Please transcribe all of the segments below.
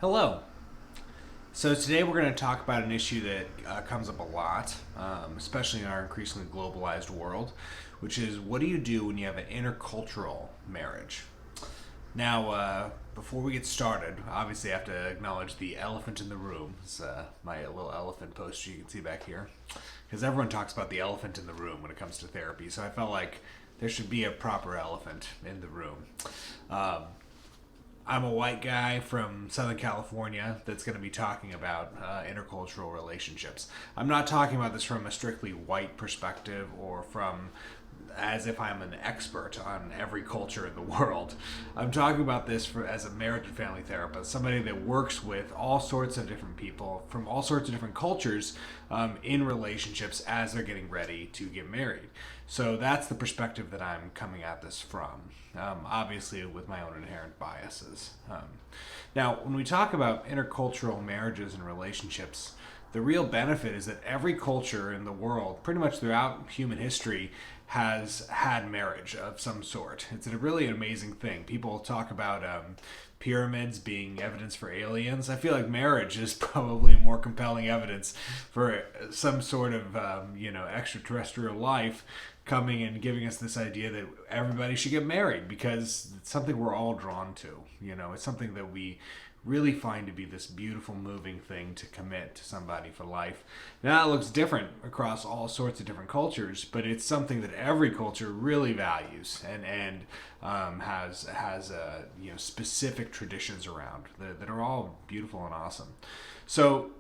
Hello. So today we're going to talk about an issue that comes up a lot, especially in our increasingly globalized world, which is what do you do when you have an intercultural marriage? Now, before we get started, obviously I have to acknowledge the elephant in the room. It's my little elephant poster you can see back here, because everyone talks about the elephant in the room when it comes to therapy. So I felt like there should be a proper elephant in the room. Um, I'm a white guy from Southern California that's going to be talking about intercultural relationships. I'm not talking about this from a strictly white perspective or from as if I'm an expert on every culture in the world. I'm talking about this as a marriage and family therapist, somebody that works with all sorts of different people from all sorts of different cultures in relationships as they're getting ready to get married. So that's the perspective that I'm coming at this from, obviously with my own inherent biases. Now, when we talk about intercultural marriages and relationships, the real benefit is that every culture in the world, pretty much throughout human history, has had marriage of some sort. It's a really amazing thing. People talk about pyramids being evidence for aliens. I feel like marriage is probably more compelling evidence for some sort of extraterrestrial life coming and giving us this idea that everybody should get married because it's something we're all drawn to. It's something that we really find to be this beautiful, moving thing to commit to somebody for life. Now, it looks different across all sorts of different cultures, but it's something that every culture really values and has specific traditions around that are all beautiful and awesome. So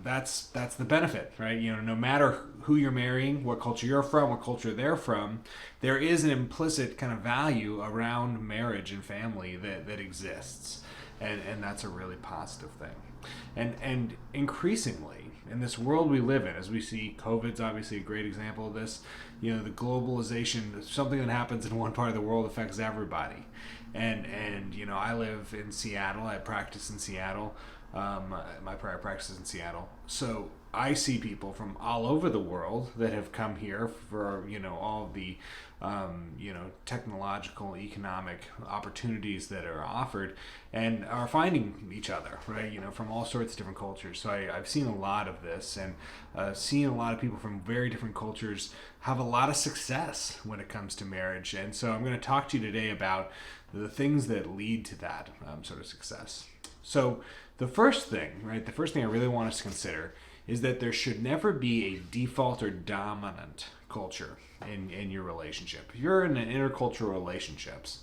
that's the benefit, right? No matter who you're marrying, what culture you're from, what culture they're from, there is an implicit kind of value around marriage and family that exists. And that's a really positive thing. And increasingly, in this world we live in, as we see, COVID's obviously a great example of this. The globalization, something that happens in one part of the world affects everybody. And I live in Seattle. I practice in Seattle. My prior practice is in Seattle. So I see people from all over the world that have come here for all the technological, economic opportunities that are offered, and are finding each other, right? From all sorts of different cultures. So I've seen a lot of this, and seen a lot of people from very different cultures have a lot of success when it comes to marriage. And so I'm going to talk to you today about the things that lead to that sort of success. So the first thing I really want us to consider is that there should never be a default or dominant culture in your relationship. If you're in an intercultural relationships,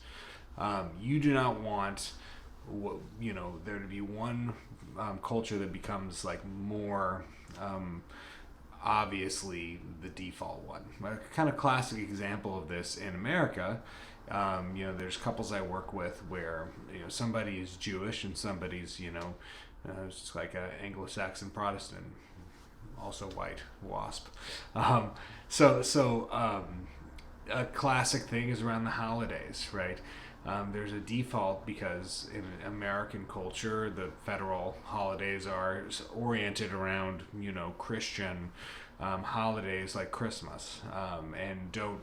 you do not want there to be one culture that becomes like more obviously the default one. A kind of classic example of this in America, there's couples I work with where somebody is Jewish and somebody's it's like an Anglo-Saxon Protestant, also white, wasp. A classic thing is around the holidays, right? There's a default because in American culture, the federal holidays are oriented around, Christian holidays like Christmas, and don't,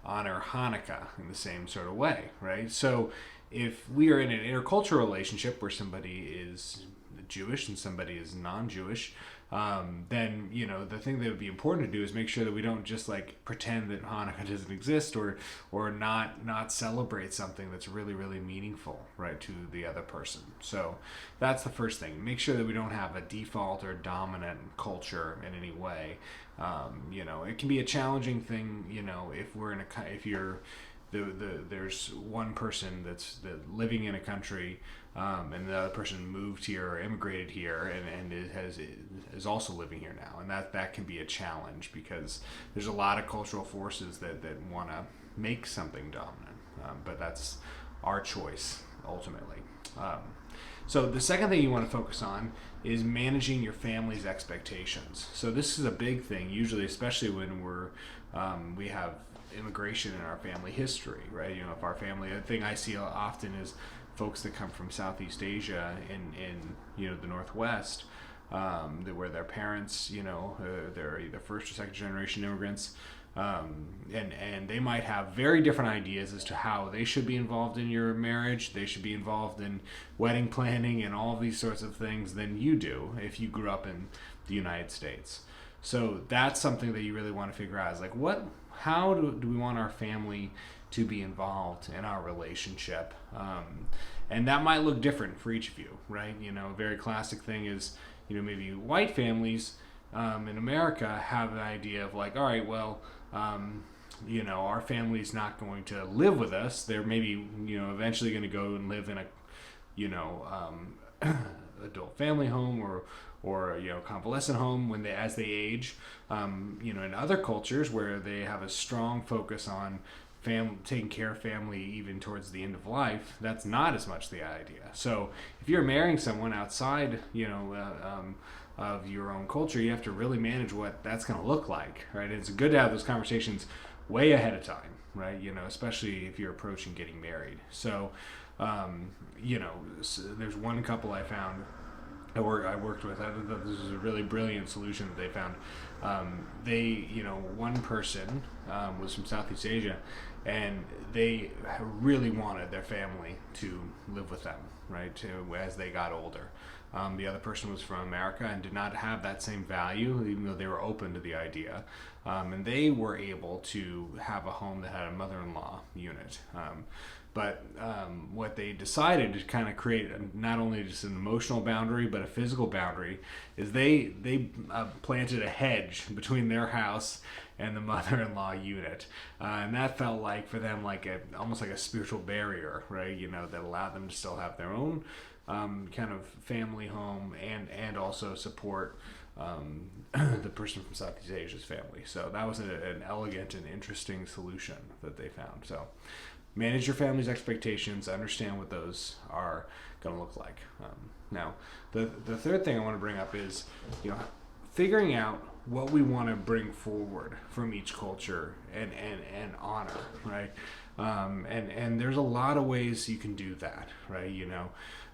honor Hanukkah in the same sort of way, right? So if we are in an intercultural relationship where somebody is Jewish and somebody is non-Jewish, then the thing that would be important to do is make sure that we don't just like pretend that Hanukkah doesn't exist or not celebrate something that's really, really meaningful, right, to the other person. So that's the first thing. Make sure that we don't have a default or dominant culture in any way. It can be a challenging thing, if you're there's one person that's living in a country, and the other person moved here or immigrated here and is also living here now, and that can be a challenge because there's a lot of cultural forces that want to make something dominant, but that's our choice ultimately. So the second thing you want to focus on is managing your family's expectations. So this is a big thing usually, especially when we have immigration in our family history, right? If our family, the thing I see often is folks that come from Southeast Asia in the Northwest, where their parents, they're either first or second generation immigrants, And they might have very different ideas as to how they should be involved in your marriage. They should be involved in wedding planning and all of these sorts of things than you do if you grew up in the United States. So that's something that you really want to figure out, is like, how do we want our family to be involved in our relationship? And that might look different for each of you, right? A very classic thing is, maybe white families in America have an idea of like, all right, well, our family's not going to live with us. They're maybe, eventually going to go and live in a, adult family home or convalescent home as they age. In other cultures where they have a strong focus on family, taking care of family even towards the end of life, that's not as much the idea. So if you're marrying someone outside, of your own culture, you have to really manage what that's going to look like, right? It's good to have those conversations way ahead of time, right? Especially if you're approaching getting married. So, there's one couple I found I worked with. I thought this was a really brilliant solution that they found. One person was from Southeast Asia, and they really wanted their family to live with them, right, as they got older. The other person was from America and did not have that same value, even though they were open to the idea. And they were able to have a home that had a mother-in-law unit. But what they decided to kind of create not only just an emotional boundary, but a physical boundary, is they planted a hedge between their house and the mother-in-law unit. And that felt like, for them, like almost like a spiritual barrier, right? That allowed them to still have their own kind of family home and also support the person from Southeast Asia's family. So that was an elegant and interesting solution that they found. So manage your family's expectations, understand what those are going to look like. Now, the third thing I want to bring up is, figuring out what we want to bring forward from each culture and honor, right? And there's a lot of ways you can do that, right?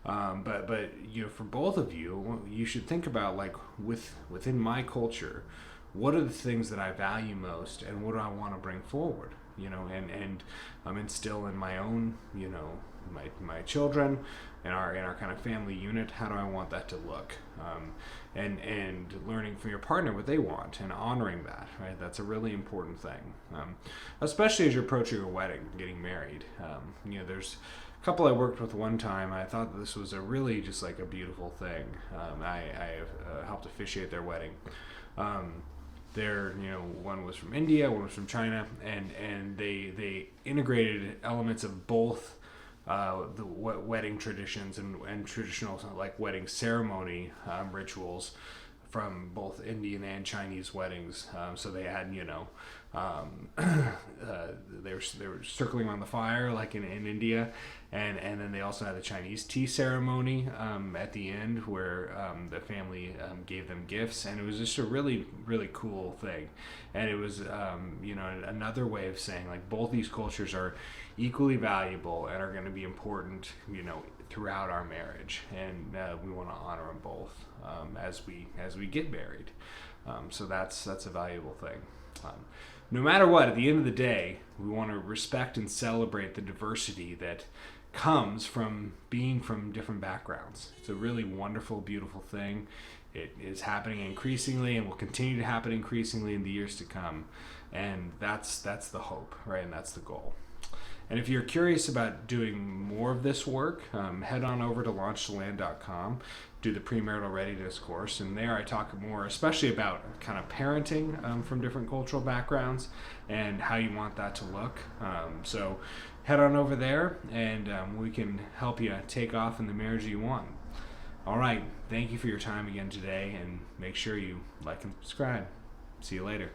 But for both of you, you should think about, like, within my culture, what are the things that I value most, and what do I want to bring forward? And instill in my own, my children and our kind of family unit. How do I want that to look? And learning from your partner what they want and honoring that, right? That's a really important thing, especially as you're approaching a wedding, getting married. There's a couple I worked with one time. I thought that this was a really just like a beautiful thing. I helped officiate their wedding. One was from India, one was from China, and they integrated elements of both the wedding traditions and traditional, like, wedding ceremony rituals from both Indian and Chinese weddings. So they had, they were circling around the fire like in India, and then they also had the Chinese tea ceremony at the end where the family gave them gifts, and it was just a really, really cool thing. And it was another way of saying, like, both these cultures are equally valuable and are going to be important throughout our marriage, and we want to honor them both as we get married. So that's a valuable thing. No matter what, at the end of the day, we want to respect and celebrate the diversity that comes from being from different backgrounds. It's a really wonderful, beautiful thing. It is happening increasingly and will continue to happen increasingly in the years to come. And that's the hope, right? And that's the goal. And if you're curious about doing more of this work, head on over to launchtoland.com, do the premarital readiness course, and there I talk more, especially about kind of parenting from different cultural backgrounds and how you want that to look. So head on over there, and we can help you take off in the marriage you want. All right, thank you for your time again today, and make sure you like and subscribe. See you later.